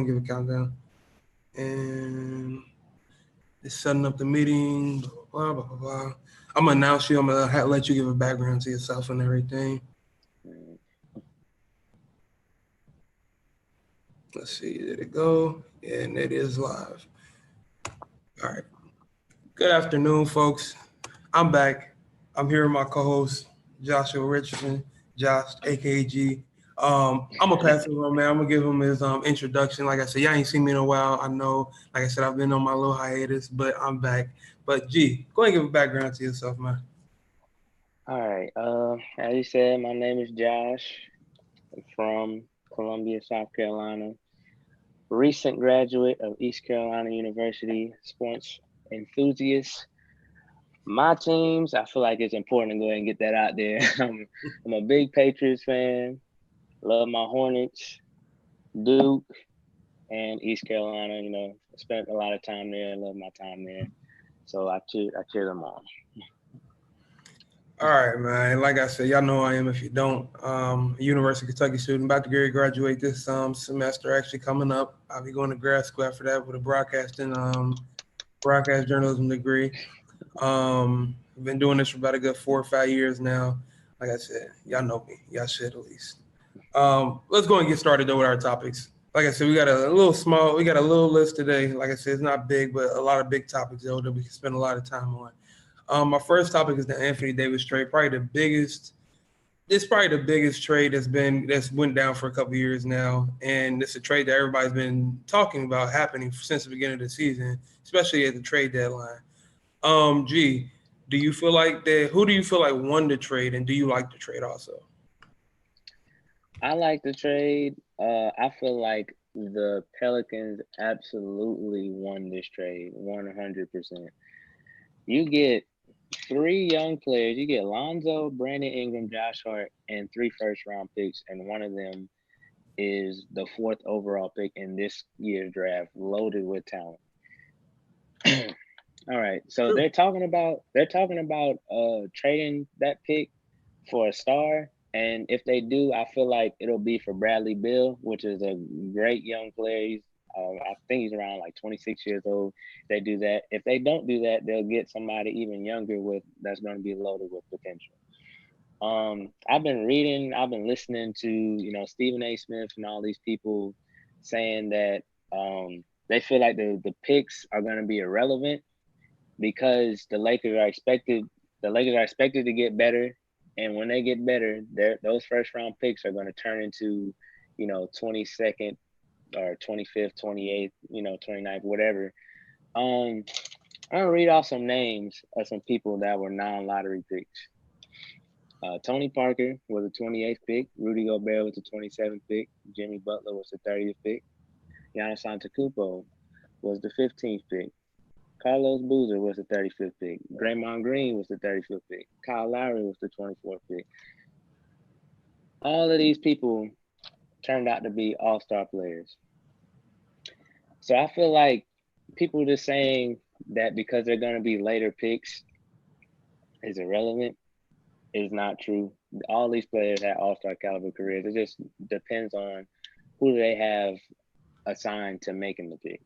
give a countdown. And it's setting up the meeting. Blah blah blah blah. I'm gonna announce you. I'm gonna let you give a background to yourself and everything. Mm. Let's see. Did it go? And it is live. All right. Good afternoon, folks. I'm back. I'm here with my co-host Joshua Richardson, Josh, aka G. I'm gonna pass it on, man. I'm gonna give him his introduction. Like I said, y'all ain't seen me in a while. I know. Like I said, I've been on my little hiatus, but I'm back. But G, go ahead and give a background to yourself, man. All right. As you said, my name is Josh. I'm from Columbia, South Carolina. Recent graduate of East Carolina University, sports enthusiast. My teams, I feel like it's important to go ahead and get that out there. I'm a big Patriots fan. Love my Hornets, Duke, and East Carolina. Spent a lot of time there. Love my time there. So I cheer them on. All right, man. Like I said, y'all know who I am. If you don't, University of Kentucky student, about to graduate this semester. Actually, coming up, I'll be going to grad school after that with a broadcast journalism degree. I've been doing this for about a good 4 or 5 years now. Like I said, y'all know me. Y'all should at least. Let's go and get started though with our topics. Like I said, we got a little list today. Like I said, it's not big, but a lot of big topics though that we can spend a lot of time on. My first topic is the Anthony Davis trade. Probably the biggest. It's probably the biggest trade that's went down for a couple of years now, and it's a trade that everybody's been talking about happening since the beginning of the season, especially at the trade deadline. G, do you feel like that? Who do you feel like won the trade, and do you like the trade also? I like the trade. I feel like the Pelicans absolutely won this trade 100%. You get three young players. You get Lonzo, Brandon Ingram, Josh Hart, and three first round picks, and one of them is the fourth overall pick in this year's draft, loaded with talent. All right, so True. they're talking about trading that pick for a star, and if they do, I feel like it'll be for Bradley Bill, which is a great young player. I think he's around like 26 years old. They do that. If they don't do that, they'll get somebody even younger with that's going to be loaded with potential. I've been reading, I've been listening to Stephen A. Smith and all these people saying that they feel like the picks are going to be irrelevant because the Lakers are expected to get better, and when they get better, those first round picks are going to turn into 22nd or 25th, 28th, 29th, whatever. Um, I'm gonna read off some names of some people that were non-lottery picks. Tony Parker was the 28th pick. Rudy Gobert was the 27th pick. Jimmy Butler was the 30th pick. Giannis Antetokounmpo was the 15th pick. Carlos Boozer was the 35th pick. Draymond Green was the 35th pick. Kyle Lowry was the 24th pick. All of these people turned out to be all-star players. So I feel like people just saying that because they're going to be later picks is irrelevant is not true. All these players had all-star caliber careers. It just depends on who they have assigned to making the picks.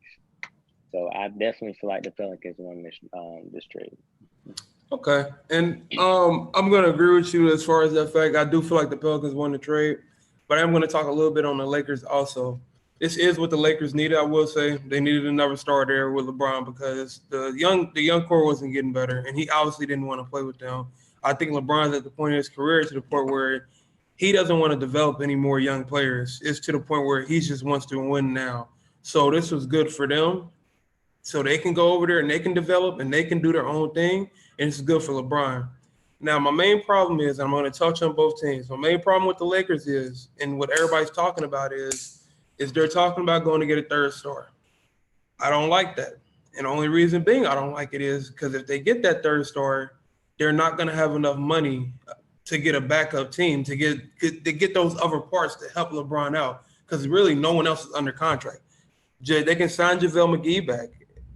So I definitely feel like the Pelicans won this trade. Okay, and I'm gonna agree with you as far as that fact. I do feel like the Pelicans won the trade, but I'm gonna talk a little bit on the Lakers also. This is what the Lakers needed. I will say they needed another star there with LeBron because the young core wasn't getting better, and he obviously didn't want to play with them. I think LeBron's at the point in his career to the point where he doesn't want to develop any more young players. It's to the point where he just wants to win now. So this was good for them so they can go over there and they can develop and they can do their own thing, and it's good for LeBron. Now, my main problem is, I'm going to touch on both teams. My main problem with the Lakers is, and what everybody's talking about is they're talking about going to get a third star. I don't like that, and the only reason being I don't like it is because if they get that third star, they're not going to have enough money to get a backup team to get those other parts to help LeBron out because really no one else is under contract. They can sign JaVale McGee back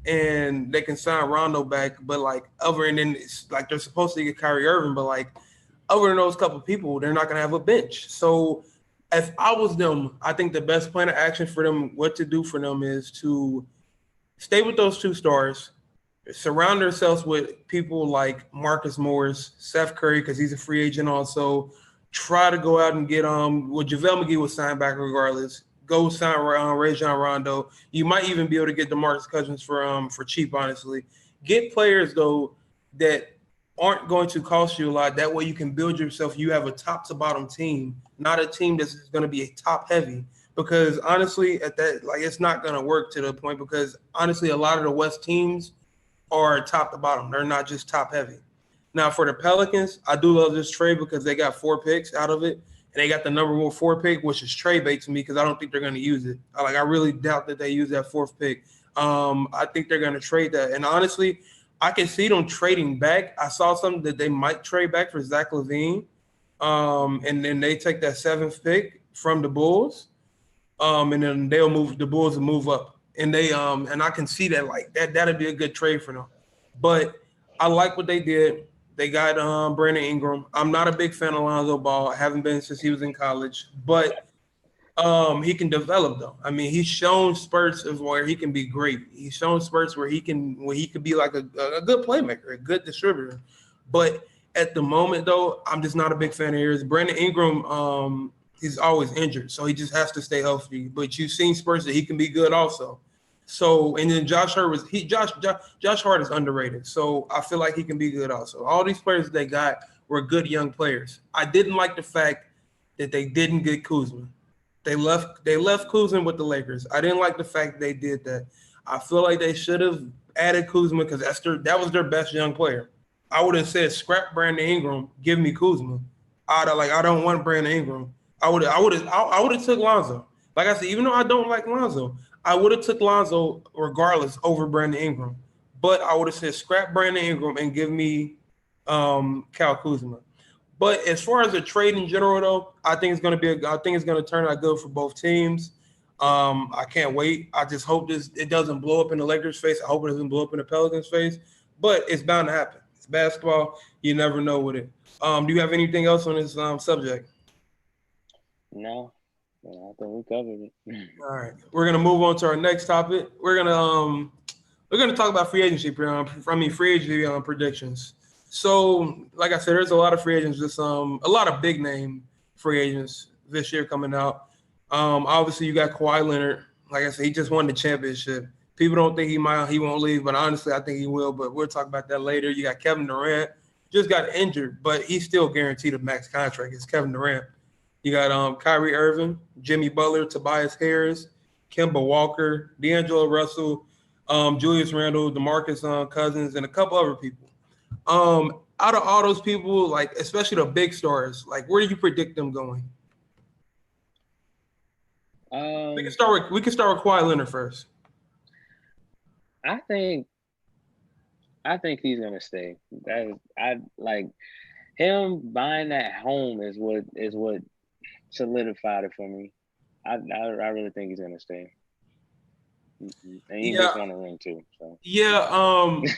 and they can sign Rondo back, but like other and then it's like they're supposed to get Kyrie Irving, but like other than those couple people, they're not gonna have a bench. So If I was them, I think the best plan of action for them, what to do for them, is to stay with those two stars, surround themselves with people like Marcus Morris, Seth Curry, because he's a free agent also. Try to go out and get well, JaVale McGee was signed back regardless. Go sign Rajon Rondo. You might even be able to get DeMarcus Cousins for cheap, honestly. Get players though that aren't going to cost you a lot. That way you can build yourself. You have a top to bottom team, not a team that's going to be a top heavy. Because honestly, at that, like, it's not going to work to the point, because honestly, a lot of the West teams are top to bottom. They're not just top heavy. Now for the Pelicans, I do love this trade because they got 4 picks out of it, and they got the number 4 pick, which is trade bait to me because I don't think they're going to use it. I really doubt that they use that 4th pick. I think they're going to trade that, and honestly, I can see them trading back. I saw something that they might trade back for Zach LaVine, and then they take that 7th pick from the Bulls, and then the Bulls will move up, and they and I can see that, like, that'd be a good trade for them. But I like what they did. They got Brandon Ingram. I'm not a big fan of Lonzo Ball. I haven't been since he was in college, but he can develop though. I mean, he's shown spurts of where he can be great. He's shown spurts where he could be like a good playmaker, a good distributor. But at the moment though, I'm just not a big fan of his. Brandon Ingram, he's always injured, so he just has to stay healthy. But you've seen spurts that he can be good also. So, and then Josh Hart is underrated. So I feel like he can be good also. All these players they got were good young players. I didn't like the fact that they didn't get Kuzma. They left Kuzma with the Lakers. I didn't like the fact they did that. I feel like they should have added Kuzma because that was their best young player. I would have said scrap Brandon Ingram, give me Kuzma. I don't want Brandon Ingram. I would have took Lonzo. Like I said, even though I don't like Lonzo, I would have took Lonzo regardless over Brandon Ingram. But I would have said scrap Brandon Ingram and give me Kyle Kuzma. But as far as the trade in general, though, I think it's going to turn out good for both teams. I can't wait. I just hope it doesn't blow up in the Lakers' face. I hope it doesn't blow up in the Pelicans' face. But it's bound to happen. It's basketball. You never know with it. Do you have anything else on this subject? No. I think we covered it. All right, we're gonna move on to our next topic. We're gonna talk about free agency. Free agency predictions. So, like I said, there's a lot of free agents. Just a lot of big name free agents this year coming out. Obviously, you got Kawhi Leonard. Like I said, he just won the championship. People don't think he won't leave, but honestly, I think he will. But we'll talk about that later. You got Kevin Durant, just got injured, but he's still guaranteed a max contract. It's Kevin Durant. You got Kyrie Irving, Jimmy Butler, Tobias Harris, Kemba Walker, D'Angelo Russell, Julius Randle, DeMarcus Cousins, and a couple other people. Out of all those people, like especially the big stars, like where do you predict them going? We can start with Kawhi Leonard first. I think he's gonna stay. I like him buying that home is what solidified it for me. I really think he's gonna stay. And he just won a ring too. So yeah,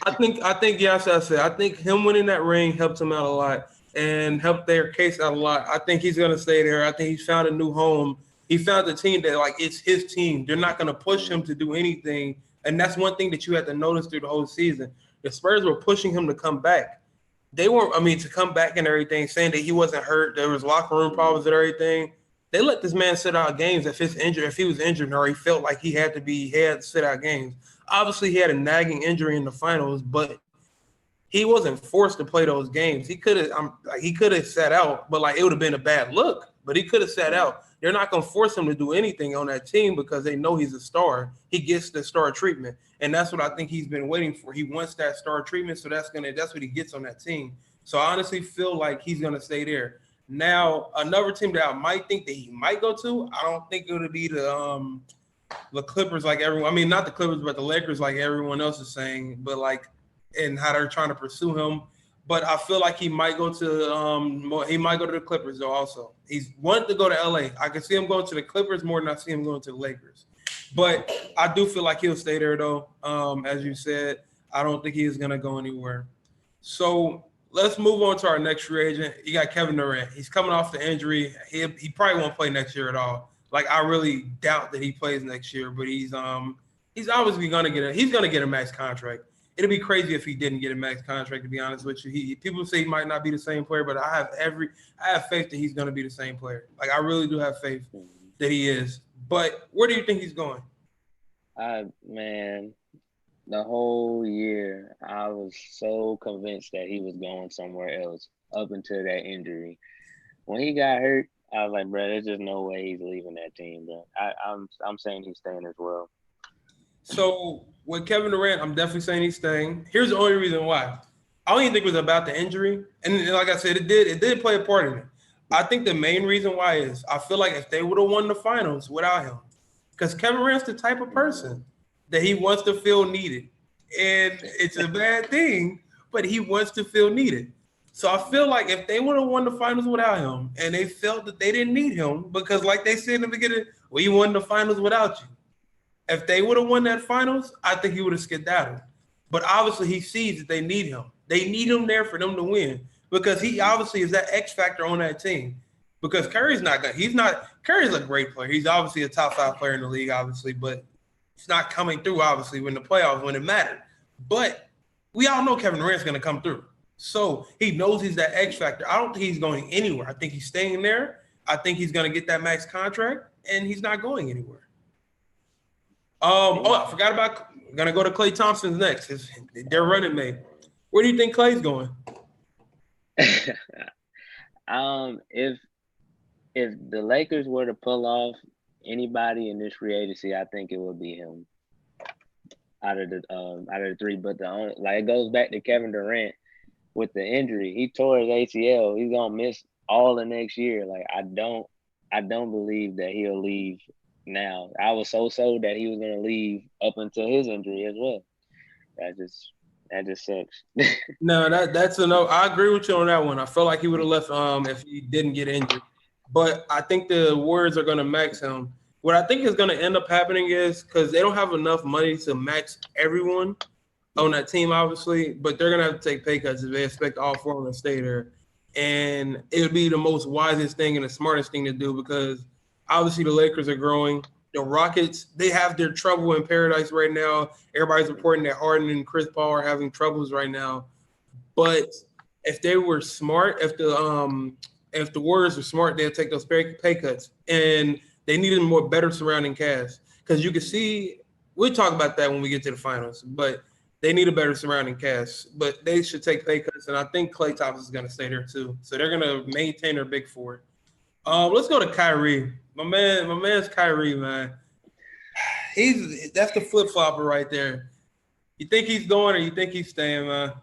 I think yes, I said I think him winning that ring helped him out a lot and helped their case out a lot. I think he's gonna stay there. I think he's found a new home. He found a team that like it's his team. They're not gonna push him to do anything, and that's one thing that you had to notice through the whole season. The Spurs were pushing him to come back. They weren't. I mean, to come back and everything, saying that he wasn't hurt. There was locker room problems and everything. They let this man sit out games if he was injured or he felt like he had to sit out games. Obviously, he had a nagging injury in the finals, but he wasn't forced to play those games. He could have sat out, but like it would have been a bad look. But he could have sat out. They're not going to force him to do anything on that team because they know he's a star. He gets the star treatment, and that's what I think he's been waiting for. He wants that star treatment, so that's what he gets on that team. So I honestly feel like he's going to stay there. Now, another team that I might think that he might go to, I don't think it would be the Clippers like everyone. I mean, not the Clippers, but the Lakers like everyone else is saying, but like and how they're trying to pursue him. But I feel like he might go to the Clippers though also. He's wanted to go to LA. I can see him going to the Clippers more than I see him going to the Lakers. But I do feel like he'll stay there though. As you said, I don't think he is going to go anywhere. So let's move on to our next free agent. You got Kevin Durant. He's coming off the injury. He probably won't play next year at all. Like I really doubt that he plays next year, but he's obviously he's gonna get a max contract. It'd be crazy if he didn't get a max contract, to be honest with you. People say he might not be the same player, but I have faith that he's gonna be the same player. Like I really do have faith that he is. But where do you think he's going? Man, the whole year I was so convinced that he was going somewhere else up until that injury. When he got hurt, I was like, bro, there's just no way he's leaving that team, bro. I'm saying he's staying as well. So with Kevin Durant, I'm definitely saying he's staying. Here's the only reason why. I don't even think it was about the injury. And like I said, it did play a part in it. I think the main reason why is I feel like if they would have won the finals without him, because Kevin Durant's the type of person that he wants to feel needed. And it's a bad thing, but he wants to feel needed. So I feel like if they would have won the finals without him and they felt that they didn't need him, because like they said in the beginning, we won the finals without you. If they would have won that finals, I think he would have skedaddled. But obviously he sees that they need him. They need him there for them to win because he obviously is that X factor on that team. Because Curry's a great player. He's obviously a top 5 player in the league, obviously, but it's not coming through, obviously, when the playoffs, when it mattered. But we all know Kevin Durant's going to come through. So he knows he's that X factor. I don't think he's going anywhere. I think he's staying there. I think he's going to get that max contract, and he's not going anywhere. I forgot about – going to go to Klay Thompson's next. They're running mate. Where do you think Klay's going? If the Lakers were to pull off anybody in this free agency, I think it would be him out of the three. But it goes back to Kevin Durant with the injury. He tore his ACL. He's gonna miss all the next year. Like I don't believe that he'll leave now. I was so that he was gonna leave up until his injury as well. That just sucks. No, that's a no. I agree with you on that one. I felt like he would have left if he didn't get injured. But I think the Warriors are going to max him. What I think is going to end up happening is because they don't have enough money to max everyone on that team, obviously, but they're going to have to take pay cuts if they expect all 4 of them to stay there. And it would be the most wisest thing and the smartest thing to do because obviously the Lakers are growing. The Rockets, they have their trouble in paradise right now. Everybody's reporting that Harden and Chris Paul are having troubles right now. But if they were smart, if the Warriors were smart, they'd take those pay cuts. And they needed more better surrounding cast. Because you can see, we'll talk about that when we get to the finals, but they need a better surrounding cast. But they should take pay cuts, and I think Klay Thompson is going to stay there too. So they're going to maintain their big four. Let's go to Kyrie. My man's Kyrie, man. That's the flip-flopper right there. You think he's going or you think he's staying, man?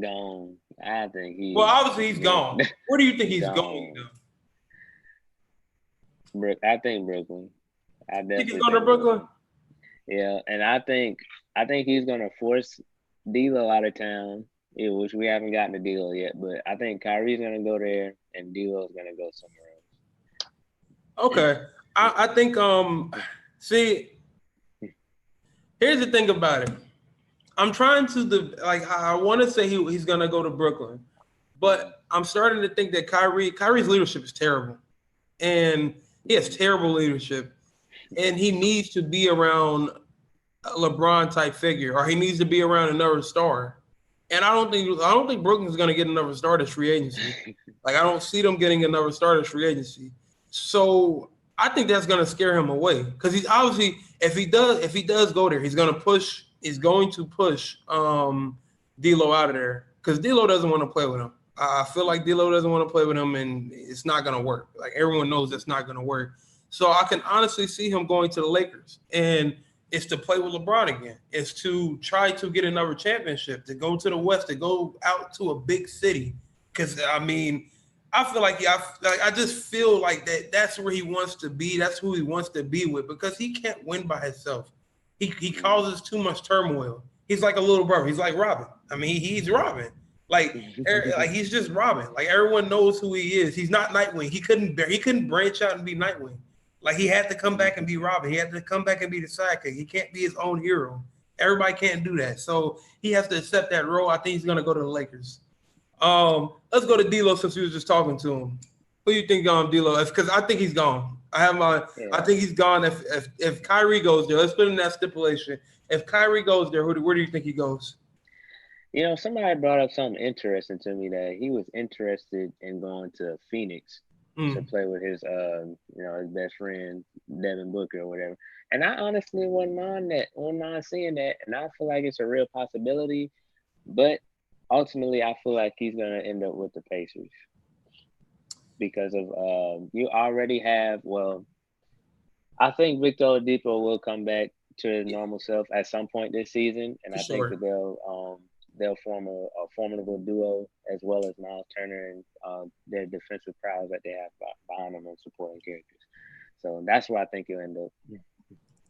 Gone. I think he. Well, obviously he's gone. Where do you think he's going? I think Brooklyn. I definitely think he's going to Brooklyn. Yeah, and I think he's gonna force D'Lo out of town, which we haven't gotten to D'Lo yet. But I think Kyrie's gonna go there, and D'Lo's gonna go somewhere else. Okay, I think. See, here's the thing about it. I'm trying to I want to say he's gonna go to Brooklyn, but I'm starting to think that Kyrie's leadership is terrible, and he has terrible leadership, and he needs to be around a LeBron type figure, or he needs to be around another star. And I don't think Brooklyn's gonna get another star this free agency. Like I don't see them getting another star this free agency. So I think that's gonna scare him away because he's obviously if he does go there, he's going to push D'Lo out of there because D'Lo doesn't want to play with him. I feel like D'Lo doesn't want to play with him, and it's not going to work. Like everyone knows that's not going to work. So I can honestly see him going to the Lakers, and it's to play with LeBron again. It's to try to get another championship, to go to the West, to go out to a big city. Because I mean, I feel like I just feel like that's where he wants to be. That's who he wants to be with because he can't win by himself. He causes too much turmoil. He's like a little brother. He's like Robin. I mean, he's Robin. Like he's just Robin. Like everyone knows who he is. He's not Nightwing. He couldn't branch out and be Nightwing. Like he had to come back and be Robin. He had to come back and be the sidekick. He can't be his own hero. Everybody can't do that. So he has to accept that role. I think he's gonna go to the Lakers. Let's go to D'Lo since we was just talking to him. Who you think D'Lo? Because I think he's gone. Yeah. I think he's gone. If Kyrie goes there, let's put in that stipulation. If Kyrie goes there, where do you think he goes? Somebody brought up something interesting to me that he was interested in going to Phoenix to play with his his best friend Devin Booker or whatever. And I honestly wouldn't mind seeing that. And I feel like it's a real possibility. But ultimately, I feel like he's gonna end up with the Pacers because of you already have. Well, I think Victor Oladipo will come back to his normal self at some point this season, and I think that they'll form a formidable duo as well as Miles Turner and their defensive prowess that they have behind them and supporting characters. So that's where I think he'll end up.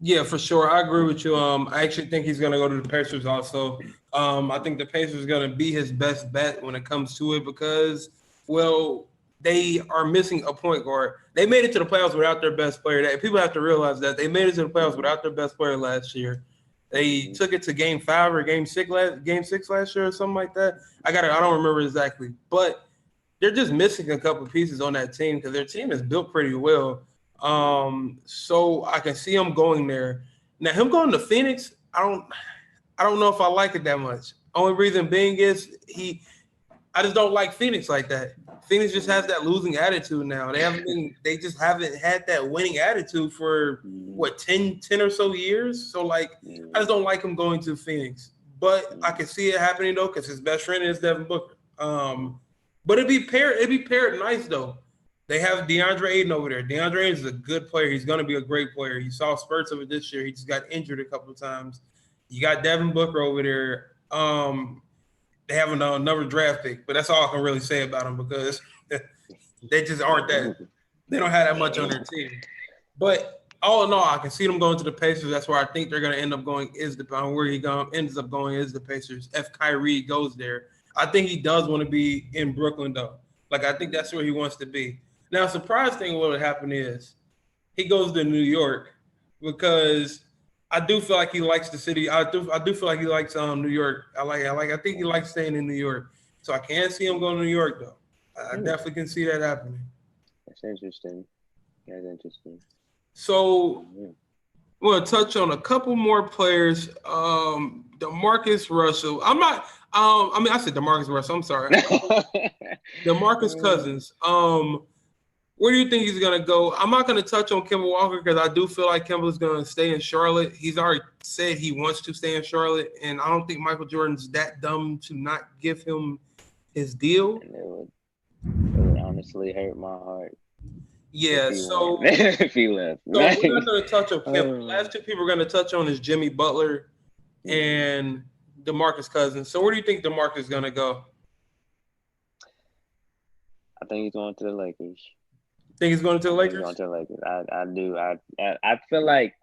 Yeah, for sure. I agree with you. I actually think he's going to go to the Pacers also. I think the Pacers are going to be his best bet when it comes to it because, well, they are missing a point guard. They made it to the playoffs without their best player. People have to realize that they made it to the playoffs without their best player last year. They took it to Game 5 or Game 6 last year or something like that. I don't remember exactly, but they're just missing a couple pieces on that team because their team is built pretty well. So I can see him going there. Now him going to Phoenix, I don't know if I like it that much. Only reason being is I just don't like Phoenix like that. Phoenix just has that losing attitude now. They just haven't had that winning attitude for 10 or so years. So I just don't like him going to Phoenix. But I can see it happening though, because his best friend is Devin Booker. But it'd be paired nice though. They have DeAndre Ayton over there. DeAndre Ayton is a good player. He's going to be a great player. You saw spurts of it this year. He just got injured a couple of times. You got Devin Booker over there. They have another draft pick, but that's all I can really say about them because they just aren't that. They don't have that much on their team. But all in all, I can see them going to the Pacers. That's where I think they're going to end up going. Where he ends up going is the Pacers. If Kyrie goes there, I think he does want to be in Brooklyn though. I think that's where he wants to be. Now, surprise thing what would happen is he goes to New York because I do feel like he likes the city. I do feel like he likes New York. I think he likes staying in New York. So I can't see him going to New York though. I definitely can see that happening. That's interesting. So we'll touch on a couple more players. DeMarcus Russell. I said DeMarcus Russell. I'm sorry. DeMarcus Cousins. Where do you think he's going to go? I'm not going to touch on Kemba Walker because I do feel like Kemba's going to stay in Charlotte. He's already said he wants to stay in Charlotte, and I don't think Michael Jordan's that dumb to not give him his deal. And it would honestly hurt my heart. Yeah, if he left. So we're not going to touch on Kemba. The last two people we're going to touch on is Jimmy Butler and DeMarcus Cousins. So where do you think DeMarcus is going to go? I think he's going to the Lakers. Think he's going to the Lakers? He's going to the Lakers. I do. I feel like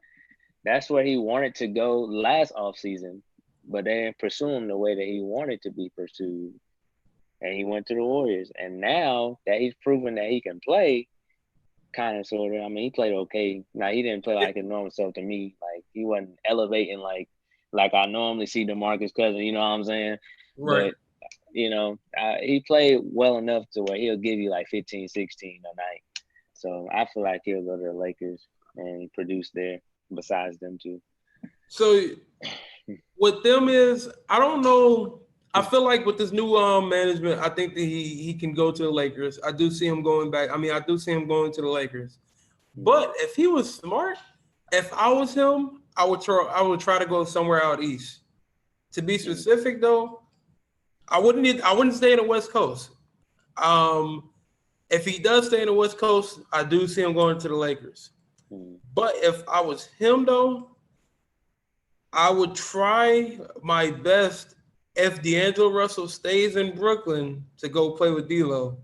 that's where he wanted to go last offseason, but they didn't pursue him the way that he wanted to be pursued. And he went to the Warriors. And now that he's proven that he can play, kind of, sort of, I mean, he played okay. Now, he didn't play like his normal self to me. Like, he wasn't elevating like I normally see DeMarcus Cousins, you know what I'm saying? Right. But, he played well enough to where he'll give you like 15, 16 a night. So I feel like he'll go to the Lakers and produce there besides them two. So with them is, I don't know. I feel like with this new management, I think that he can go to the Lakers. I do see him going back. I mean, I do see him going to the Lakers. But if he was smart, if I was him, I would try to go somewhere out east. To be specific, though, I wouldn't stay in the West Coast. If he does stay in the West Coast, I do see him going to the Lakers. But if I was him, though, I would try my best if D'Angelo Russell stays in Brooklyn to go play with D'Lo.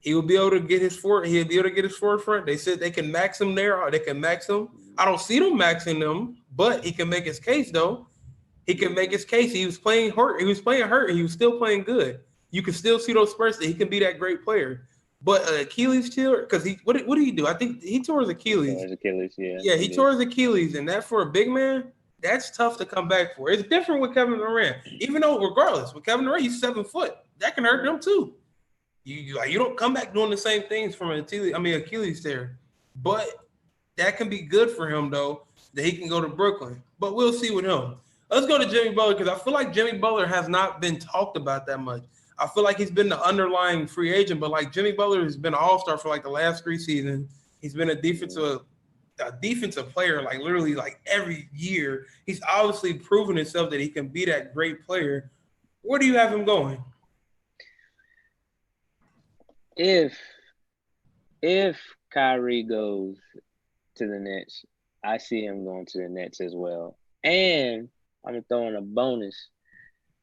He will be able to get his forefront. They said they can max him there or they can max him. I don't see them maxing them, but he can make his case, though. He can make his case. He was playing hurt. He was still playing good. You can still see those spurts that he can be that great player. But Achilles tear, because what did he do? I think he tore his Achilles. Yeah, he tore his Achilles, and that for a big man, That's tough to come back for. It's different with Kevin Durant. Even though, regardless, with Kevin Durant, he's 7 foot. That can hurt them too. You don't come back doing the same things from Achilles tear. But that can be good for him though, that he can go to Brooklyn. But we'll see with him. Let's go to Jimmy Butler because I feel like Jimmy Butler has not been talked about that much. I feel like he's been the underlying free agent, but like Jimmy Butler has been an all-star for like the last 3 seasons. He's been a defensive player, like literally like every year. He's obviously proven himself that he can be that great player. Where do you have him going? If Kyrie goes to the Nets, I see him going to the Nets as well. And I'm throwing a bonus.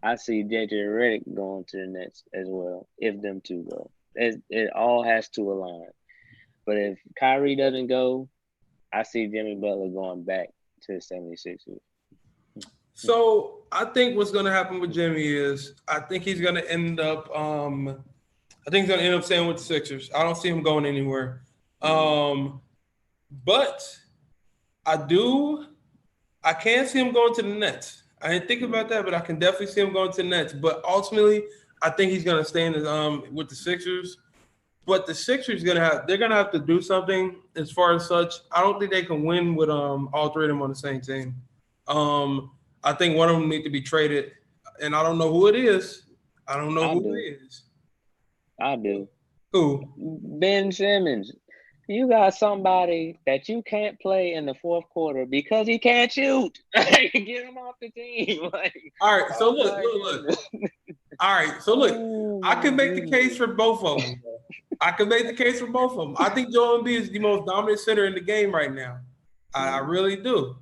I see JJ Redick going to the Nets as well, if them two go. It all has to align. But if Kyrie doesn't go, I see Jimmy Butler going back to the 76ers. So I think what's going to happen with Jimmy is I think he's going to end up staying with the Sixers. I don't see him going anywhere. But I can't see him going to the Nets. I didn't think about that, but I can definitely see him going to the Nets. But ultimately, I think he's going to stay with the Sixers. But the Sixers they're gonna have to do something as far as such. I don't think they can win with all 3 of them on the same team. I think one of them need to be traded, and I don't know who it is. I don't know who it is. I do. Who? Ben Simmons. You got somebody that you can't play in the fourth quarter because he can't shoot. Get him off the team. All right, so look. All right, so look. I can make the case for both of them. I think Joel Embiid is the most dominant center in the game right now. I really do.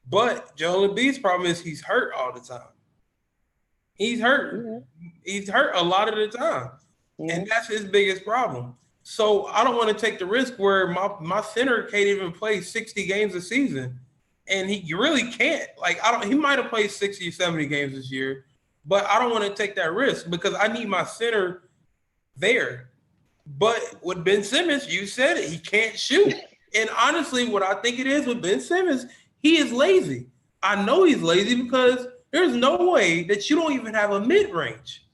But Joel Embiid's problem is he's hurt all the time. He's hurt. Mm-hmm. He's hurt a lot of the time. Mm-hmm. And that's his biggest problem. So I don't want to take the risk where my center can't even play 60 games a season. And he really can't. He might have played 60 or 70 games this year, but I don't want to take that risk because I need my center there. But with Ben Simmons, you said it, he can't shoot. And honestly, what I think it is with Ben Simmons, he is lazy. I know he's lazy because there's no way that you don't even have a mid-range.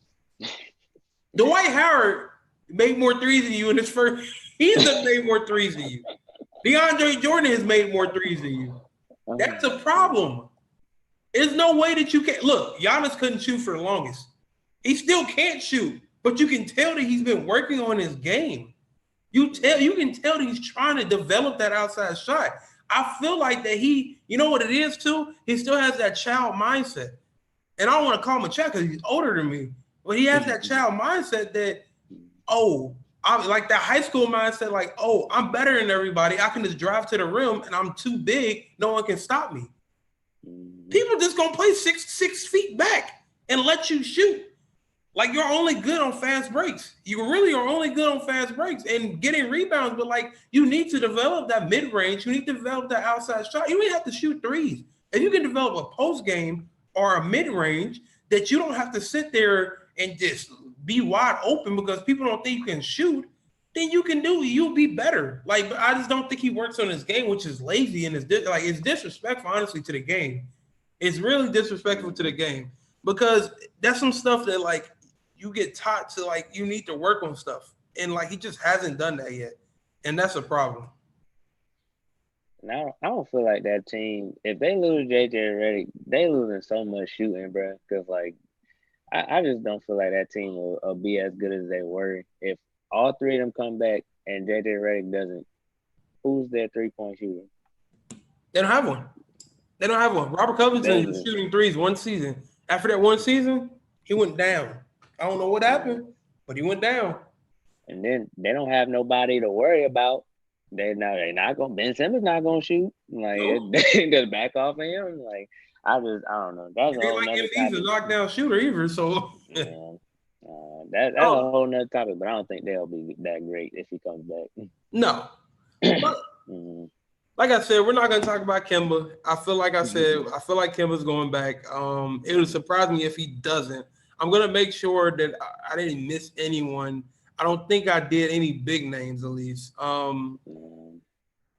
Dwight Howard made more threes than you in his first. He's made more threes than you. DeAndre Jordan has made more threes than you. That's a problem. There's no way that you can look. Giannis couldn't shoot for the longest. He still can't shoot, but you can tell that he's been working on his game. You can tell that he's trying to develop that outside shot. I feel like that you know what it is too? He still has that child mindset. And I don't want to call him a child because he's older than me, but he has that child mindset that, I'm like that high school mindset, like, I'm better than everybody. I can just drive to the rim and I'm too big. No one can stop me. People just gonna play six feet back and let you shoot. Like you're only good on fast breaks. You really are only good on fast breaks and getting rebounds, but like you need to develop that mid-range. You need to develop that outside shot. You don't have to shoot threes. If you can develop a post game or a mid-range that you don't have to sit there and just be wide open because people don't think you can shoot, then you'll be better. Like, but I just don't think he works on his game, which is lazy and it's disrespectful, honestly, to the game. It's really disrespectful to the game because that's some stuff that like you get taught to, like, you need to work on stuff. And like, he just hasn't done that yet. And that's a problem. Now, I don't feel like that team, if they lose JJ Redick, they losing so much shooting, bro. Because like, I just don't feel like that team will be as good as they were. If all 3 of them come back and JJ Redick doesn't, who's their 3-point shooter? They don't have one. Robert Covington was shooting threes one season. After that one season, he went down. I don't know what happened, but he went down. And then they don't have nobody to worry about. Ben Simmons not gonna shoot. Like they just back off of him. Like I don't know. That's a whole nother topic. He's a knockdown shooter either. So that's a whole nother topic. But I don't think they'll be that great if he comes back. No. But, like I said, we're not going to talk about Kemba. I feel like Kemba's going back. It would surprise me if he doesn't. I'm going to make sure that I didn't miss anyone. I don't think I did any big names, at least.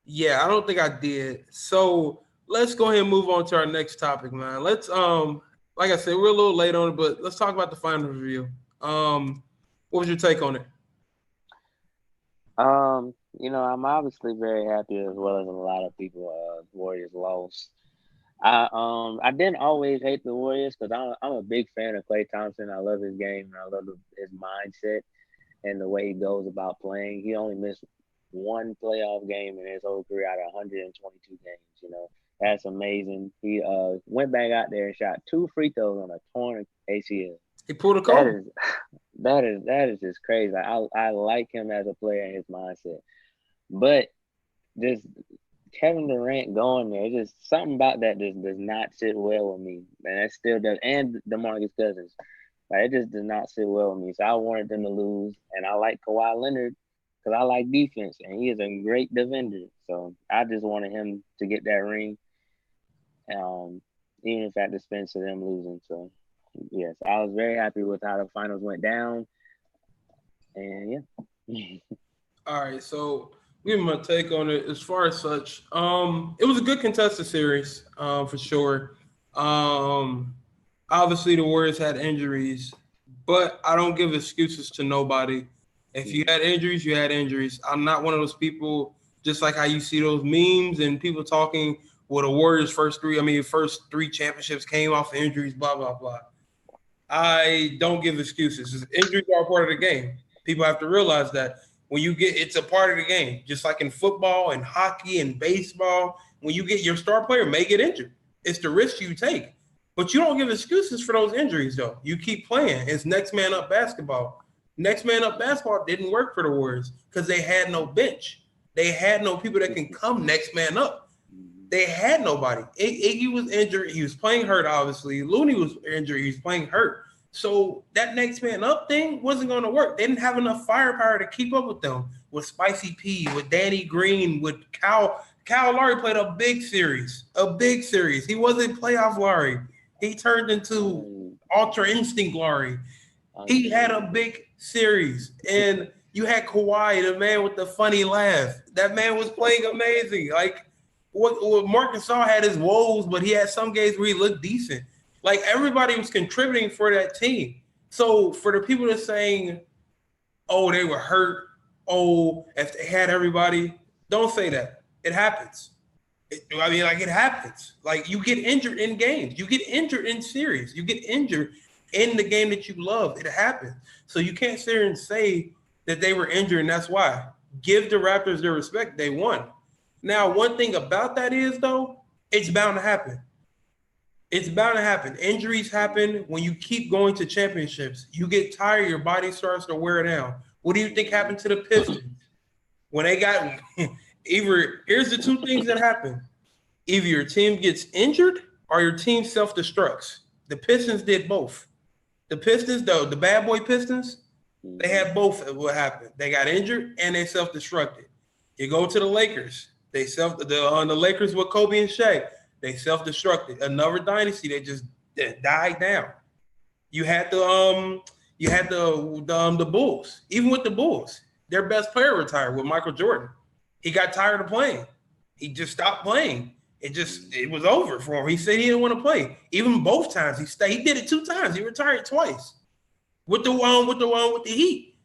Yeah, I don't think I did. So let's go ahead and move on to our next topic, man. Let's like I said, we're a little late on it, but let's talk about the final review. What was your take on it? I'm obviously very happy as well as a lot of people. Warriors lost. I didn't always hate the Warriors because I'm a big fan of Klay Thompson. I love his game and I love his mindset and the way he goes about playing. He only missed one playoff game in his whole career out of 122 games. That's amazing. He went back out there and shot two free throws on a torn ACL. He pulled a That Kobe. is that is just crazy. I like him as a player and his mindset, but just Kevin Durant going there, just something about that just does not sit well with me, and it still does. And DeMarcus Cousins, like it just does not sit well with me. So I wanted them to lose, and I like Kawhi Leonard because I like defense, and he is a great defender. So I just wanted him to get that ring, um, even if at the expense of them losing. So yes, I was very happy with how the finals went down, and yeah. All right, so give me my take on it as far as such. It was a good contested series, for sure. Um, Obviously the Warriors had injuries, but I don't give excuses to nobody. If you had injuries, you had injuries. I'm not one of those people, just like how you see those memes and people talking, well, the Warriors first three championships came off injuries, blah, blah, blah. I don't give excuses. Injuries are a part of the game. People have to realize that when you get, it's a part of the game. Just like in football and hockey and baseball, when you get your star player may get injured. It's the risk you take. But you don't give excuses for those injuries, though. You keep playing. It's next man up basketball. Next man up basketball didn't work for the Warriors because they had no bench. They had no people that can come next man up. They had nobody. Iggy was injured. He was playing hurt, obviously. Looney was injured. He was playing hurt. So that next man up thing wasn't going to work. They didn't have enough firepower to keep up with them. With Spicy P, with Danny Green, with Cal. Cal Lowry played a big series. A big series. He wasn't playoff Lowry. He turned into Ultra Instinct Lowry. He had a big series. And you had Kawhi, the man with the funny laugh. That man was playing amazing. Like, what Marc Gasol had his woes, but he had some games where he looked decent. Like everybody was contributing for that team. So for the people that saying, "Oh, they were hurt," "Oh, if they had everybody," don't say that. It happens. It happens. Like you get injured in games, you get injured in series, you get injured in the game that you love. It happens. So you can't sit here and say that they were injured and that's why. Give the Raptors their respect. They won. Now, one thing about that is though, it's bound to happen. It's bound to happen. Injuries happen when you keep going to championships. You get tired, your body starts to wear down. What do you think happened to the Pistons? When they got either here's the two things that happen. Either your team gets injured or your team self-destructs. The Pistons did both. The Pistons, though, the bad boy Pistons, they had both of what happened. They got injured and they self-destructed. You go to the Lakers. The Lakers with Kobe and Shaq. They self-destructed. Another dynasty that just died down. You had the Bulls. Even with the Bulls, their best player retired with Michael Jordan. He got tired of playing. He just stopped playing. It was over for him. He said he didn't want to play. Even both times he stayed. He did it two times. He retired twice with the Heat.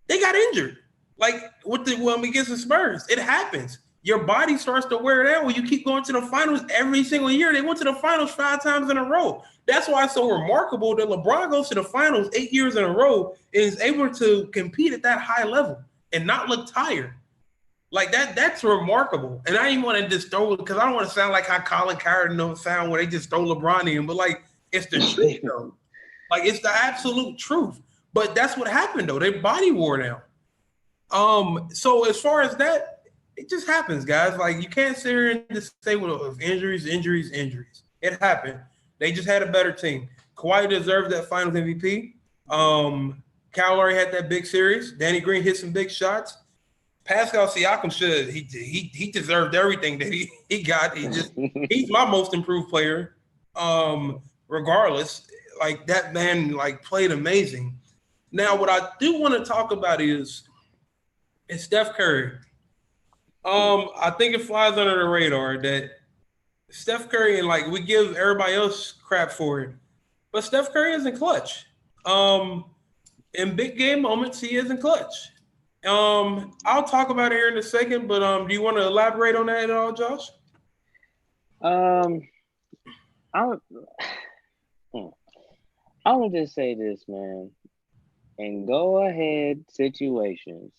They got injured. Like with the against the Spurs, it happens. Your body starts to wear down when you keep going to the finals every single year. They went to the finals 5 times in a row. That's why it's so remarkable that LeBron goes to the finals 8 years in a row and is able to compete at that high level and not look tired. Like that's remarkable. And I didn't want to just throw it because I don't want to sound like how Colin Cowherd don't sound where they just throw LeBron in, but like it's the truth though. Like it's the absolute truth. But that's what happened though. Their body wore down. So as far as that, it just happens, guys. Like you can't sit here and just say, well, injuries. It happened. They just had a better team. Kawhi deserved that Finals MVP. Kyle Lowry had that big series. Danny Green hit some big shots. Pascal Siakam he deserved everything that he got. He's my most improved player. Regardless, like that man like played amazing. Now, what I do want to talk about is Steph Curry. I think it flies under the radar that Steph Curry, and like we give everybody else crap for it, but Steph Curry isn't clutch. In big game moments, he isn't clutch. I'll talk about it here in a second, but do you want to elaborate on that at all, Josh? Um, I would, hmm, I would just say this, man. In go ahead situations,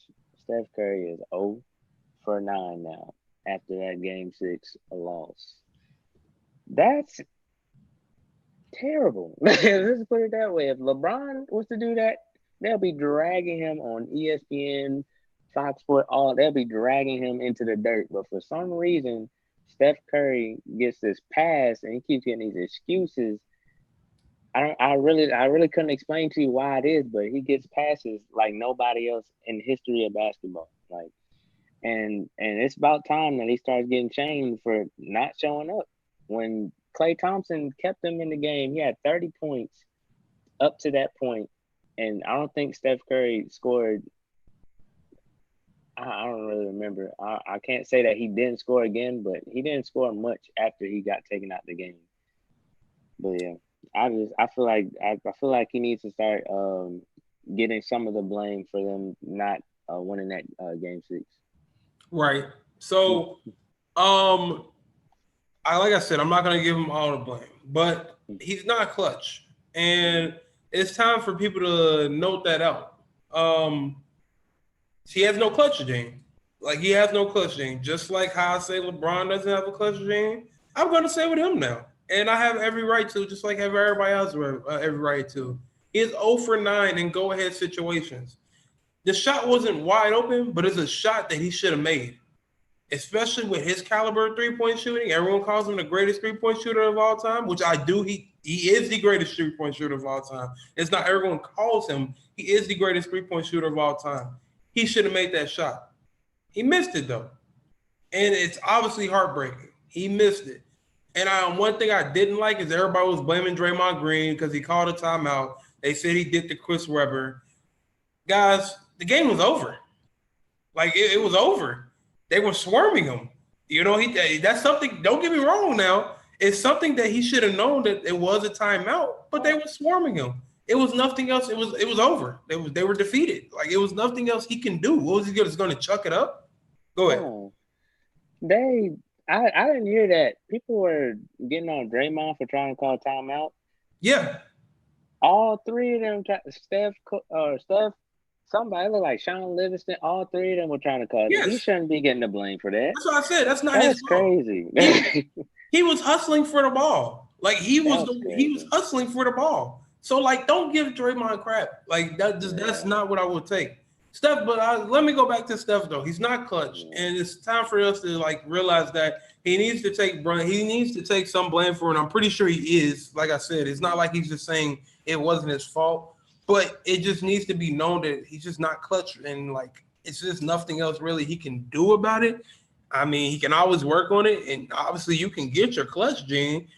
Steph Curry is 0 for 9 now after that game 6 loss. That's terrible. Let's put it that way. If LeBron was to do that, they'll be dragging him on ESPN, Fox Sports, all they'll be dragging him into the dirt. But for some reason, Steph Curry gets this pass and he keeps getting these excuses. I really couldn't explain to you why it is, but he gets passes like nobody else in the history of basketball. Like and it's about time that he starts getting shamed for not showing up. When Klay Thompson kept him in the game, he had 30 points up to that point, and I don't think Steph Curry scored. I don't really remember. I can't say that he didn't score again, but he didn't score much after he got taken out the game. But yeah, I feel like he needs to start getting some of the blame for them not winning that game 6. Right. So, um, like I said, I'm not gonna give him all the blame, but he's not clutch, and it's time for people to note that out. Um, he has no clutch gene. Like he has no clutch gene. Just like how I say LeBron doesn't have a clutch gene, I'm gonna say with him now, and I have every right to, just like everybody else every right to. He is 0 for 9 in go ahead situations. The shot wasn't wide open, but it's a shot that he should have made, especially with his caliber of 3-point shooting. Everyone calls him the greatest 3-point shooter of all time, which I do. He is the greatest 3-point shooter of all time. It's not everyone calls him. He is the greatest 3-point shooter of all time. He should have made that shot. He missed it though, and it's obviously heartbreaking. He missed it. And one thing I didn't like is everybody was blaming Draymond Green because he called a timeout. They said he did the Chris Webber. Guys, the game was over. Like it was over. They were swarming him. You know, that's something. Don't get me wrong. Now it's something that he should have known that it was a timeout, but they were swarming him. It was nothing else. It was over. They were defeated. Like it was nothing else he can do. What was he going to chuck it up? Go ahead. Oh, they. I didn't hear that. People were getting on Draymond for trying to call timeout. Yeah. All three of them, Steph, somebody look like Sean Livingston. All three of them were trying to call it. He Yes. shouldn't be getting the blame for that. That's what I said. That's not his That's fault. crazy. He was hustling for the ball. Like he was That's crazy. hustling for the ball. So like, don't give Draymond crap. Like that's Yeah. not what I would take. Steph, but let me go back to Steph though. He's not clutch, Yeah. and it's time for us to like realize that he needs to take he needs to take some blame for it. I'm pretty sure he is. Like I said, it's not like he's just saying it wasn't his fault, but it just needs to be known that he's just not clutch, and like it's just nothing else really he can do about it. I mean, he can always work on it, and obviously you can get your clutch gene.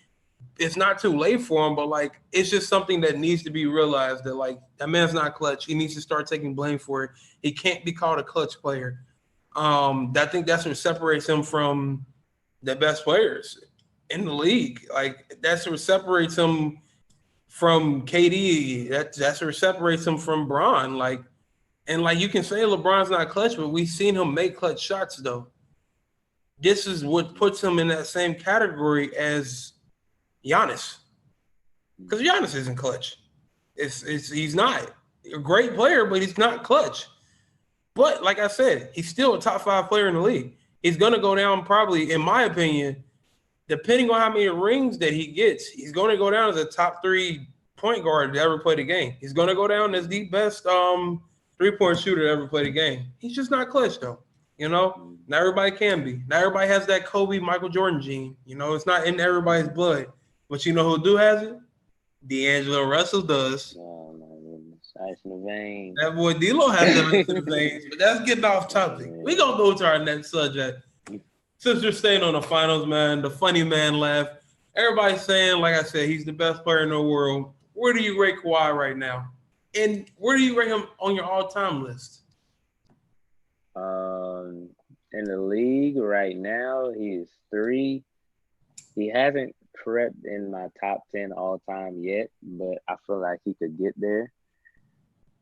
It's not too late for him, but like it's just something that needs to be realized that like that man's not clutch. He needs to start taking blame for it. He can't be called a clutch player. I think that's what separates him from the best players in the league. Like that's what separates him from KD. That's what separates him from Bron. Like and like you can say LeBron's not clutch, but we've seen him make clutch shots though. This is what puts him in that same category as Giannis, because Giannis isn't clutch. It's he's not a great player, but he's not clutch. But like I said, he's still a top 5 player in the league. He's gonna go down probably, in my opinion, depending on how many rings that he gets, he's gonna go down as a top 3 point guard to ever play the game. He's gonna go down as the best 3-point shooter to ever play the game. He's just not clutch though. You know, not everybody can be. Not everybody has that Kobe, Michael Jordan gene. You know, it's not in everybody's blood. But you know who do has it? D'Angelo Russell does. Oh my goodness, ice in the vein. That boy D'Lo has it in the veins. But that's getting off topic. We gonna go to our next subject. Since we're staying on the finals, man, the funny man laugh. Everybody's saying, like I said, he's the best player in the world. Where do you rate Kawhi right now? And where do you rate him on your all-time list? In the league right now, he is 3. He hasn't crept in my top 10 all time yet, but I feel like he could get there.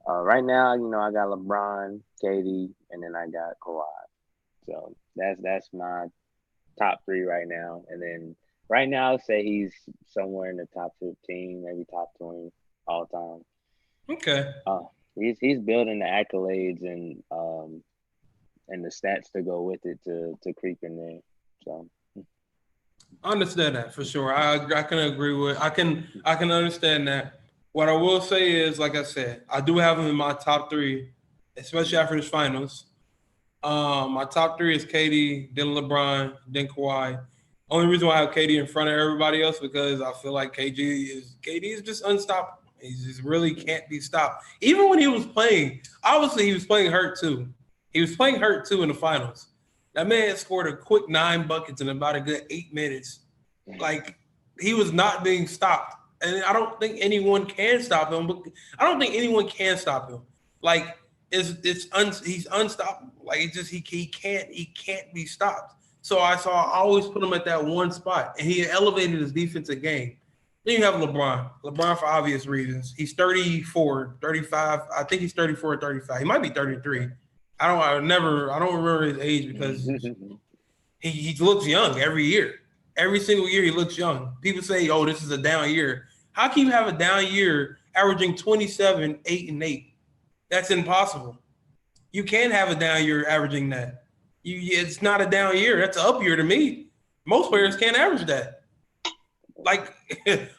Right now, I got LeBron, KD, and then I got Kawhi. So that's my top three right now. And then right now, I'll say he's somewhere in the top 15, maybe top 20 all time. Okay. Uh, he's building the accolades and the stats to go with it to creep in there. So I understand that for sure. I can agree with. I can understand that. What I will say is, like I said, I do have him in my top three, especially after this finals. My top three is KD, then LeBron, then Kawhi. Only reason why I have KD in front of everybody else because I feel like KD is just unstoppable. He just really can't be stopped. Even when he was playing, obviously he was playing hurt too. He was playing hurt too in the finals. That man scored a quick 9 buckets in about a good 8 minutes. Like he was not being stopped, and I don't think anyone can stop him. But I don't think anyone can stop him. Like he's unstoppable. Like he can't be stopped. So I always put him at that one spot, and he elevated his defensive game. Then you have LeBron. LeBron for obvious reasons. He's 34, 35. I think he's 34 or 35. He might be 33. I don't remember his age because he looks young every year. Every single year he looks young. People say, "Oh, this is a down year." How can you have a down year averaging 27, 8, and 8? That's impossible. You can't have a down year averaging that. It's not a down year. That's an up year to me. Most players can't average that. Like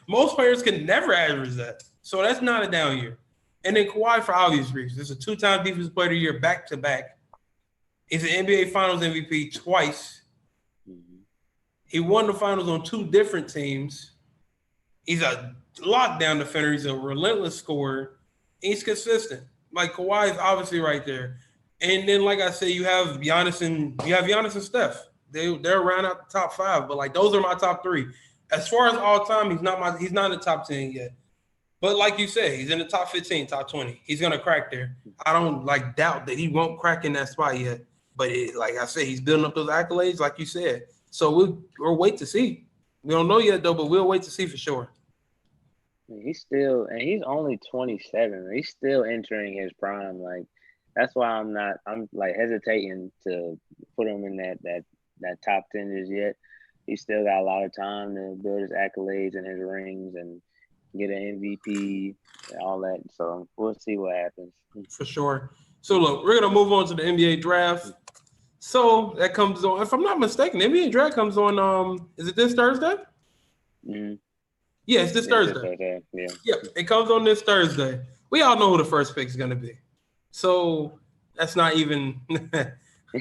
most players can never average that. So that's not a down year. And then Kawhi for obvious reasons. It's a two-time defensive player of the year back to back. He's an NBA Finals MVP twice. He won the finals on two different teams. He's a lockdown defender. He's a relentless scorer. He's consistent. Like Kawhi is obviously right there. And then, like I said, you have Giannis and Steph. They're around out the top five, but like those are my top three. As far as all time, he's not in the top 10 yet. But like you said, he's in the top 15, top 20. He's gonna crack there. I don't like doubt that he won't crack in that spot yet. But like I said, he's building up those accolades, like you said. So we'll wait to see. We don't know yet though, but we'll wait to see for sure. He's only 27. He's still entering his prime. Like that's why I'm like hesitating to put him in that top 10 just yet. He's still got a lot of time to build his accolades and his rings and get an MVP and all that. So we'll see what happens. For sure. So look, we're gonna move on to the NBA draft. So that comes on, if I'm not mistaken, the NBA draft comes on is it this Thursday? Mm-hmm. Yeah, it's this Thursday. Yeah. Yep, it comes on this Thursday. We all know who the first pick is gonna be. So that's not even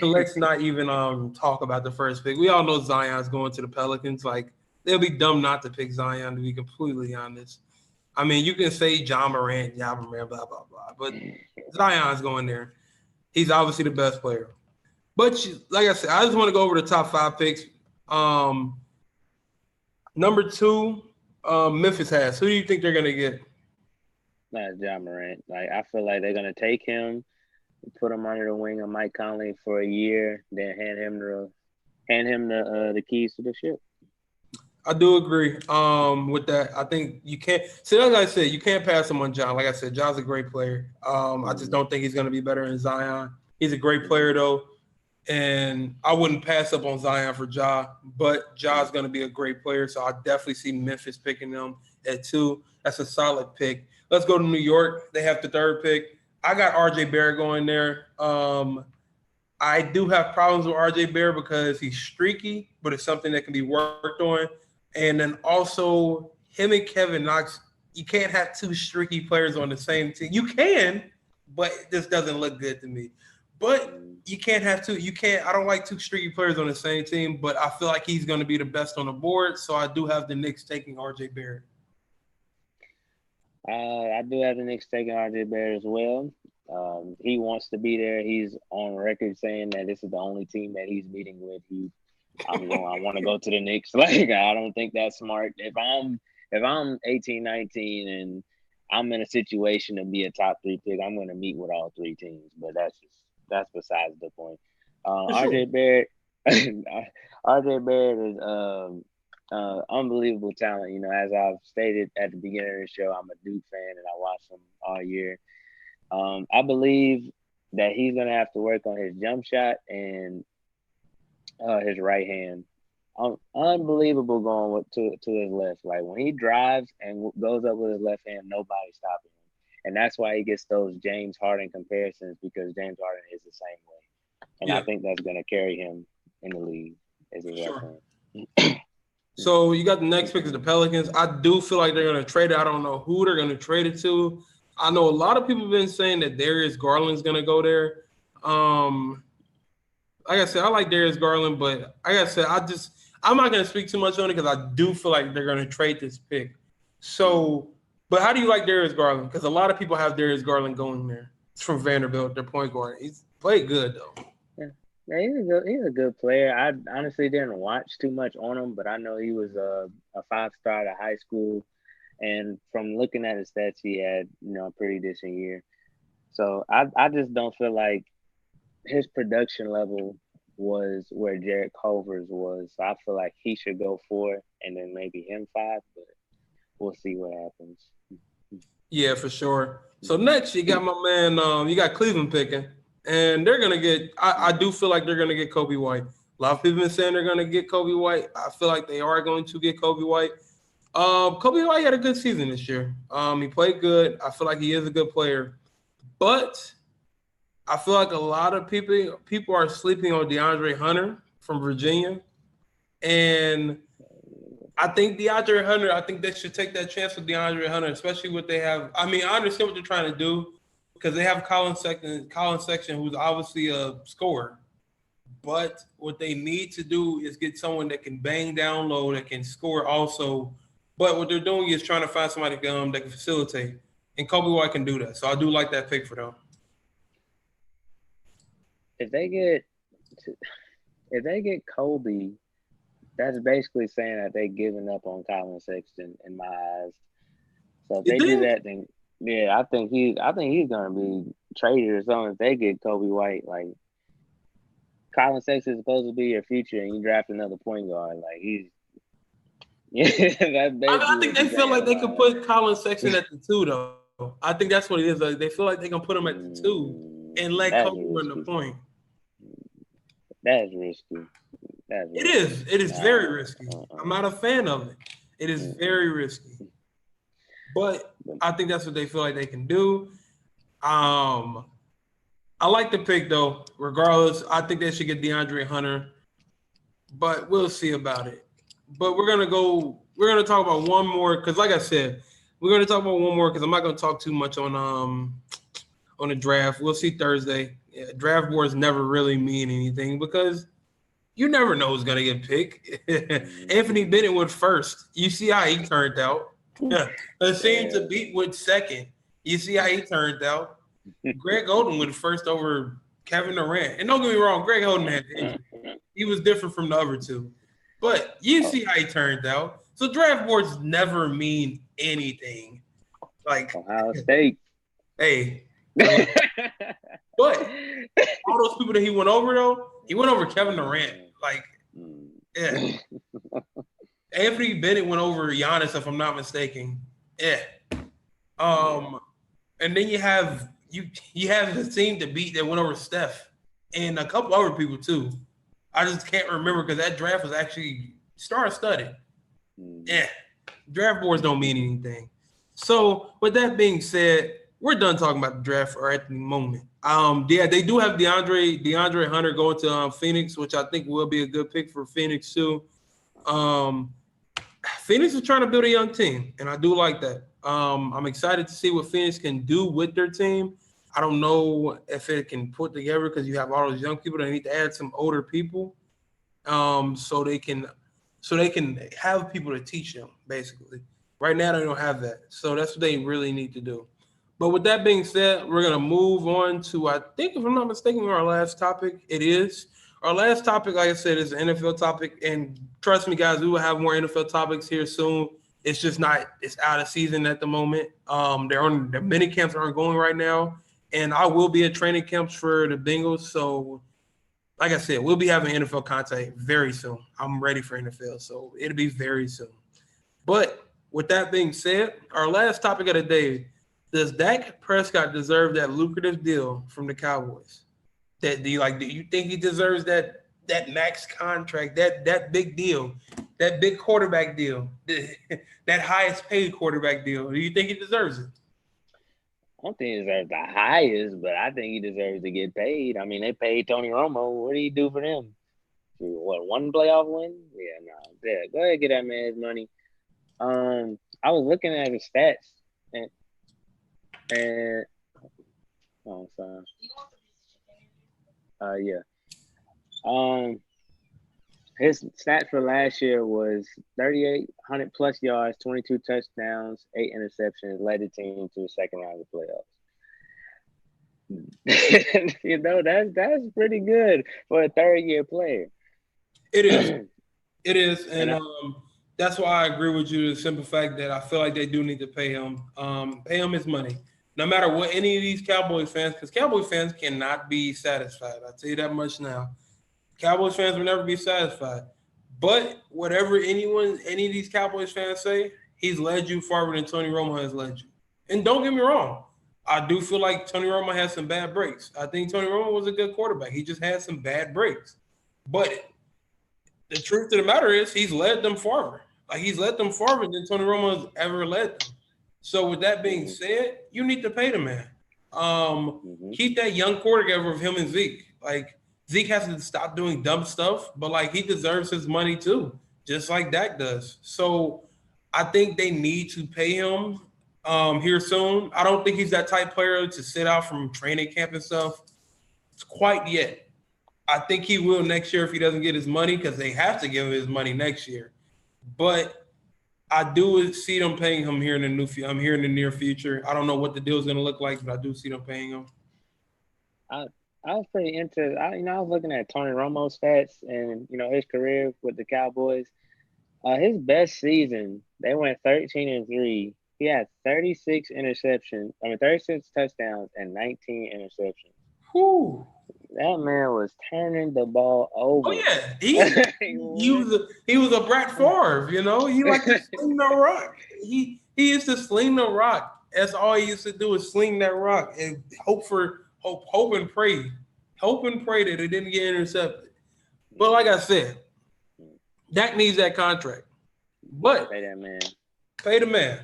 let's not even talk about the first pick. We all know Zion's going to the Pelicans. Like they'll be dumb not to pick Zion, to be completely honest. I mean, you can say John Morant, blah blah blah, but Zion's going there. He's obviously the best player. But like I said, I just want to go over the top five picks. Number two, Memphis has. Who do you think they're gonna get? Not John Morant. Like I feel like they're gonna take him, put him under the wing of Mike Conley for a year, then hand him the keys to the ship. I do agree with that. I think you can't see, like I said, you can't pass him on John. Like I said, John's a great player. I just don't think he's gonna be better than Zion. He's a great player though. And I wouldn't pass up on Zion for Ja, but Ja's going to be a great player. So I definitely see Memphis picking them at 2. That's a solid pick. Let's go to New York. They have the 3rd pick. I got RJ Barrett going there. I do have problems with RJ Barrett because he's streaky, but it's something that can be worked on. And then also him and Kevin Knox, you can't have 2 streaky players on the same team. You can, but this doesn't look good to me. But you can't have 2. You can't. I don't like 2 streaky players on the same team, but I feel like he's going to be the best on the board. So I do have the Knicks taking RJ Barrett. I do have the Knicks taking RJ Barrett as well. He wants to be there. He's on record saying that this is the only team that he's meeting with. I want to go to the Knicks. Like I don't think that's smart. If I'm 18, 19, and I'm in a situation to be a top 3 pick, I'm going to meet with all 3 teams. But that's besides the point. Sure. RJ Barrett is Unbelievable talent. As I've stated at the beginning of the show, I'm a Duke fan and I watch him all year. I believe that he's gonna have to work on his jump shot and his right hand. Unbelievable going to his left. Like when he drives and goes up with his left hand, nobody's stopping him. And that's why he gets those James Harden comparisons because James Harden is the same way. And I Yeah, think that's going to carry him in the league as his left sure. hand. So you got the next pick is the Pelicans. I do feel like they're going to trade it. I don't know who they're going to trade it to. I know a lot of people have been saying that Darius Garland's going to go there. Like I said, I like Darius Garland, but like I said, I'm not going to speak too much on it because I do feel like they're going to trade this pick. So, but how do you like Darius Garland? Because a lot of people have Darius Garland going there. It's from Vanderbilt, their point guard. He's played good though. Yeah, he's a good player. I honestly didn't watch too much on him, but I know he was a 5-star at high school, and from looking at his stats, he had a pretty decent year. So I just don't feel like his production level was where Jared Culver's was. So I feel like he should go 4 and then maybe him 5, but we'll see what happens. Yeah, for sure. So next, you got my man. You got Cleveland picking, and they're gonna get. I do feel like they're gonna get Kobe White. A lot of people have been saying they're gonna get Kobe White. I feel like they are going to get Kobe White. Kobe White had a good season this year. He played good. I feel like he is a good player, but I feel like a lot of people are sleeping on DeAndre Hunter from Virginia, and I think DeAndre Hunter. I think they should take that chance with DeAndre Hunter, especially what they have. I mean, I understand what they're trying to do because they have Colin Section, who's obviously a scorer. But what they need to do is get someone that can bang down low, that can score also. But what they're doing is trying to find somebody that can facilitate, and Kobe White can do that. So I do like that pick for them. If they get Kobe, that's basically saying that they're giving up on Colin Sexton in my eyes. So if You they do think? that, then yeah, I think he's gonna be traded or something. If they get Kobe White, like Colin Sexton is supposed to be your future, and you draft another point guard, like he's yeah, that's I basically think what they you're feel saying like in they could my put Colin Sexton at the 2, though. I think that's what it is. Like, they feel like they can put him at the 2 and let That's Kobe run the risky. point. That's risky. That's It risky. is. It is very risky. I'm not a fan of it. It is Mm-mm. very risky. But But I think that's what they feel like they can do. Um, I like the pick though. Regardless, I think they should get DeAndre Hunter, but we'll see about it. But we're gonna go. We're gonna talk about one more because, like I said, we're gonna talk about one more because I'm not gonna talk too much on the draft. We'll see Thursday. Yeah, draft boards never really mean anything because you never know who's gonna get picked. Anthony Bennett went first. You see how he turned out. Yeah, seemed to yeah. beat with second. You see how he turned out. Greg Oden went first over Kevin Durant. And don't get me wrong, Greg Oden had injury. He was different from the other two. But you Oh, see how he turned out. So draft boards never mean anything. Like, Ohio State. hey, but all those people that he went over though, he went over Kevin Durant. Like, yeah. Anthony Bennett went over Giannis, if I'm not mistaken. Yeah. Um, and then you have the team to beat that went over Steph and a couple other people too. I just can't remember because that draft was actually star-studded. Yeah, draft boards don't mean anything. So with that being said, we're done talking about the draft or at the moment. Yeah, they do have DeAndre Hunter going to Phoenix, which I think will be a good pick for Phoenix too. Um, Phoenix is trying to build a young team, and I do like that. I'm excited to see what Phoenix can do with their team. I don't know if it can put together because you have all those young people. They need to add some older people, so they can have people to teach them. Basically, right now they don't have that, so that's what they really need to do. But with that being said, we're gonna move on to, I think, if I'm not mistaken, our last topic. It is our last topic. Like I said, is an NFL topic, and trust me, guys, we will have more NFL topics here soon. It's just not. It's out of season at the moment. The mini camps aren't going right now, and I will be at training camps for the Bengals. So like I said, we'll be having NFL content very soon. I'm ready for NFL, so it'll be very soon. But with that being said, our last topic of the day: does Dak Prescott deserve that lucrative deal from the Cowboys? That do you think he deserves that max contract, that big deal, that big quarterback deal, that highest paid quarterback deal? Do you think he deserves it? I don't think he deserves the highest, but I think he deserves to get paid. I mean, they paid Tony Romo. What did he do for them? What, one playoff win? Yeah, no. Yeah, go ahead and get that man his money. I was looking at his stats and oh, sorry. Yeah. Um, his stats for last year was 3,800 plus yards, 22 touchdowns, 8 interceptions, led the team to the second round of the playoffs. That's pretty good for a third-year player. It is. It is, and And that's why I agree with you. The simple fact that I feel like they do need to pay him his money, no matter what any of these Cowboys fans, because Cowboy fans cannot be satisfied. I'll tell you that much now. Cowboys fans will never be satisfied. But whatever any of these Cowboys fans say, he's led you farther than Tony Romo has led you. And don't get me wrong, I do feel like Tony Romo has some bad breaks. I think Tony Romo was a good quarterback. He just had some bad breaks. But the truth of the matter is he's led them farther. Like he's led them farther than Tony Romo has ever led them. So with that being said, you need to pay the man. Keep that young quarterback of him and Zeke. Like Zeke has to stop doing dumb stuff, but like he deserves his money too, just like Dak does. So I think they need to pay him here soon. I don't think he's that type player to sit out from training camp and stuff. It's quite yet. I think he will next year if he doesn't get his money because they have to give him his money next year. But I do see them paying him here in the I'm here in the near future. I don't know what the deal is going to look like, but I do see them paying him. I was pretty into. I was looking at Tony Romo's stats and his career with the Cowboys. His best season, they went 13-3. He had 36 interceptions. 36 touchdowns and 19 interceptions. Whew. That man was turning the ball Oh over. yeah, he was a Brett Favre. He liked to sling the rock. He used to sling the rock. That's all he used to do is sling that rock and hope and pray that it didn't get intercepted. But like I said, Dak needs that contract. But pay that man. Pay the man.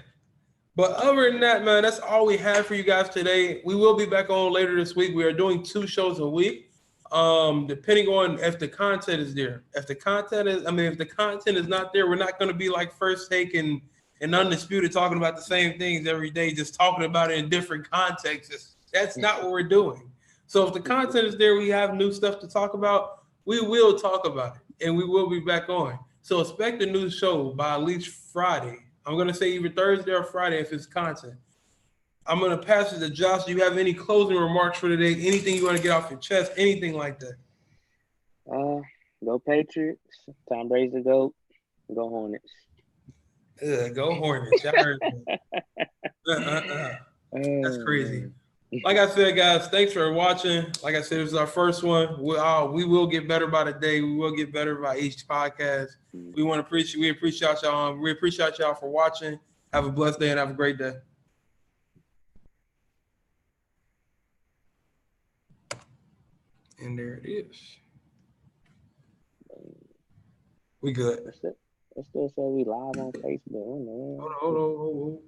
But other than that, man, that's all we have for you guys today. We will be back on later this week. We are doing 2 shows a week. Depending on if the content is there. If the content is not there, we're not going to be like First Take and Undisputed talking about the same things every day, just talking about it in different contexts. That's not what we're doing. So if the content is there, we have new stuff to talk about, we will talk about it, and we will be back on. So expect a new show by at least Friday. I'm going to say either Thursday or Friday if it's content. I'm going to pass it to Josh. Do you have any closing remarks for today? Anything you want to get off your chest? Anything like that? Go Patriots. Tom Brady's the GOAT. Go Hornets. Go Hornets. I heard that. That's crazy. Like I said, guys, thanks for watching. Like I said, this is our first one. We will get better by the day. We will get better by each podcast. We appreciate y'all. We appreciate y'all for watching. Have a blessed day and have a great day. And there it is. We good. Let's still say we live on Facebook. Hold on.